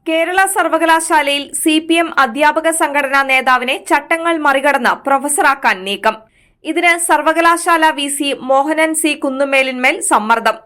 കേരള സർവകലാശാലയിൽ CPM അധ്യാപക സംഘടനാ നേതാവിനെ ചട്ടങ്ങൾ മറികടന്ന് പ്രൊഫസറാക്കാൻ നീക്കം. ഇതിന് സർവകലാശാല VC മോഹനൻ C കുന്നുമേലിന്മേൽ സമ്മർദ്ദം.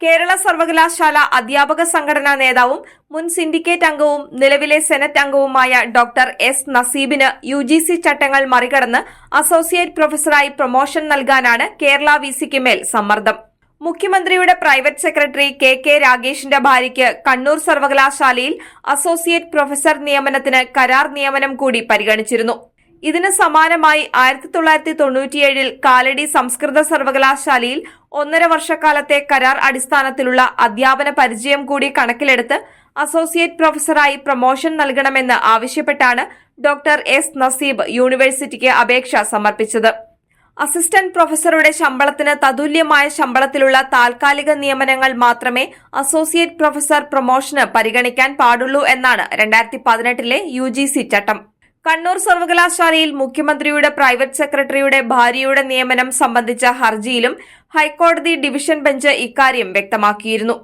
കേരള സർവകലാശാല അധ്യാപക സംഘടനാ നേതാവും മുൻ സിൻഡിക്കേറ്റ് അംഗവും നിലവിലെ സെനറ്റ് അംഗവുമായ ഡോക്ടർ S നസീബിന് UGC ചട്ടങ്ങൾ മറികടന്ന് അസോസിയേറ്റ് പ്രൊഫസറായി പ്രൊമോഷൻ നൽകാനാണ് കേരള VCക്ക് മേൽ സമ്മർദ്ദം. മുഖ്യമന്ത്രിയുടെ പ്രൈവറ്റ് സെക്രട്ടറി KK രാഗേഷിന്റെ ഭാര്യയ്ക്ക് കണ്ണൂർ സർവകലാശാലയിൽ അസോസിയേറ്റ് പ്രൊഫസർ നിയമനത്തിന് കരാർ നിയമനം കൂടി പരിഗണിച്ചിരുന്നു. ഇതിന് സമാനമായി 1997 കാലടി സംസ്കൃത സർവകലാശാലയിൽ 1.5 വർഷക്കാലത്തെ കരാർ അടിസ്ഥാനത്തിലുള്ള അധ്യാപന പരിചയം കൂടി കണക്കിലെടുത്ത് അസോസിയേറ്റ് പ്രൊഫസറായി പ്രൊമോഷൻ നൽകണമെന്ന് ആവശ്യപ്പെട്ടാണ് ഡോക്ടർ S നസീബ് യൂണിവേഴ്സിറ്റിക്ക് അപേക്ഷ സമർപ്പിച്ചത്. അസിസ്റ്റന്റ് പ്രൊഫസറുടെ ശമ്പളത്തിന് തതുല്യമായ ശമ്പളത്തിലുള്ള താൽക്കാലിക നിയമനങ്ങൾ മാത്രമേ അസോസിയേറ്റ് പ്രൊഫസർ പ്രൊമോഷന് പരിഗണിക്കാൻ പാടുള്ളൂ എന്നാണ് 2018 UGC ചട്ടം. കണ്ണൂർ സർവകലാശാലയിൽ മുഖ്യമന്ത്രിയുടെ പ്രൈവറ്റ് സെക്രട്ടറിയുടെ ഭാര്യയുടെ നിയമനം സംബന്ധിച്ച ഹർജിയിലും ഹൈക്കോടതി ഡിവിഷൻ ബെഞ്ച് ഇക്കാര്യം വ്യക്തമാക്കിയിരുന്നു.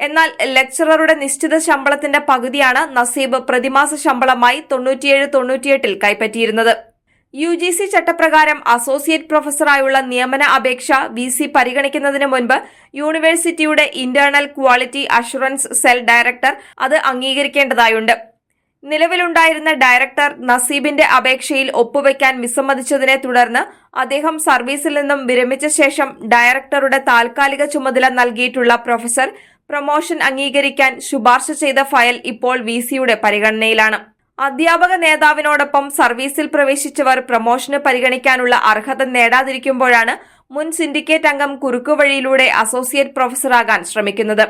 എന്നാൽ ലെക്ചററുടെ നിശ്ചിത ശമ്പളത്തിന്റെ പകുതിയാണ് നസീബ് പ്രതിമാസ ശമ്പളമായി 97-98 കൈപ്പറ്റിയിരുന്നത്. UGC ചട്ടപ്രകാരം അസോസിയേറ്റ് പ്രൊഫസറായുള്ള നിയമന അപേക്ഷ VC പരിഗണിക്കുന്നതിന് മുൻപ് യൂണിവേഴ്സിറ്റിയുടെ internal quality assurance cell director അത് അംഗീകരിക്കേണ്ടതായുണ്ട്. നിലവിലുണ്ടായിരുന്ന ഡയറക്ടർ നസീബിന്റെ അപേക്ഷയിൽ ഒപ്പുവെക്കാൻ വിസമ്മതിച്ചതിനെ തുടർന്ന് അദ്ദേഹം സർവീസിൽ നിന്നും വിരമിച്ച ശേഷം ഡയറക്ടറുടെ താൽക്കാലിക ചുമതല നൽകിയിട്ടുള്ള പ്രൊഫസർ പ്രൊമോഷൻ അംഗീകരിക്കാൻ ശുപാർശ ചെയ്ത ഫയൽ ഇപ്പോൾ VCയുടെ പരിഗണനയിലാണ്. അധ്യാപക നേതാവിനോടൊപ്പം സർവീസിൽ പ്രവേശിച്ചവർ പ്രൊമോഷന് പരിഗണിക്കാനുള്ള അർഹത നേടാതിരിക്കുമ്പോഴാണ് മുൻ സിൻഡിക്കേറ്റ് അംഗം കുറുക്കുവഴിയിലൂടെ അസോസിയേറ്റ് പ്രൊഫസറാകാൻ ശ്രമിക്കുന്നത്.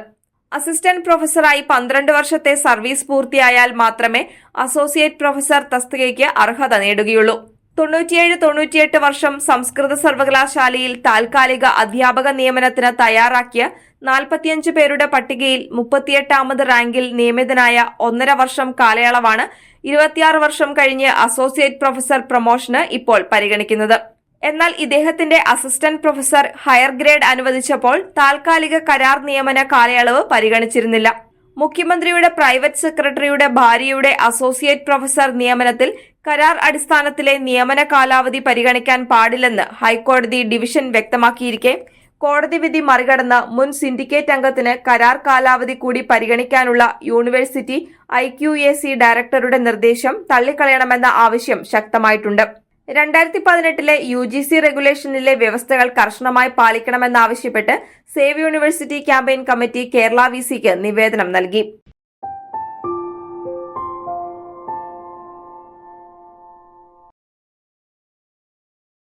അസിസ്റ്റന്റ് പ്രൊഫസറായി 12 വർഷത്തെ സർവീസ് പൂർത്തിയായാൽ മാത്രമേ അസോസിയേറ്റ് പ്രൊഫസർ തസ്തികയ്ക്ക് അർഹത നേടുകയുള്ളൂ. 97-98 വർഷം സംസ്കൃത സർവകലാശാലയിൽ താൽക്കാലിക അധ്യാപക നിയമനത്തിന് തയ്യാറാക്കിയ 45 പേരുടെ പട്ടികയിൽ 38ാമത് റാങ്കിൽ നിയമിതനായ 1.5 വർഷം കാലയളവാണ് 26 വർഷം കഴിഞ്ഞ് അസോസിയേറ്റ് പ്രൊഫസർ പ്രൊമോഷന് ഇപ്പോൾ പരിഗണിക്കുന്നത്. എന്നാൽ ഇദ്ദേഹത്തിന്റെ അസിസ്റ്റന്റ് പ്രൊഫസർ ഹയർ ഗ്രേഡ് അനുവദിച്ചപ്പോൾ താൽക്കാലിക കരാർ നിയമന കാലയളവ് പരിഗണിച്ചിരുന്നില്ല. മുഖ്യമന്ത്രിയുടെ പ്രൈവറ്റ് സെക്രട്ടറിയുടെ ഭാര്യയുടെ അസോസിയേറ്റ് പ്രൊഫസർ നിയമനത്തിൽ കരാർ അടിസ്ഥാനത്തിലെ നിയമന കാലാവധി പരിഗണിക്കാൻ പാടില്ലെന്ന് ഹൈക്കോടതി ഡിവിഷൻ വ്യക്തമാക്കിയിരിക്കെ കോടതി വിധി മറികടന്ന് മുൻ സിൻഡിക്കേറ്റ് അംഗത്തിന് കരാർ കാലാവധി കൂടി പരിഗണിക്കാനുള്ള യൂണിവേഴ്സിറ്റി IQAC ഡയറക്ടറുടെ നിർദ്ദേശം തള്ളിക്കളയണമെന്ന ആവശ്യം ശക്തമായിട്ടുണ്ട്. 2018 UGC റെഗുലേഷനിലെ വ്യവസ്ഥകൾ കർശനമായി പാലിക്കണമെന്നാവശ്യപ്പെട്ട് save university campaign committee Kerala VCക്ക് നിവേദനം നൽകി.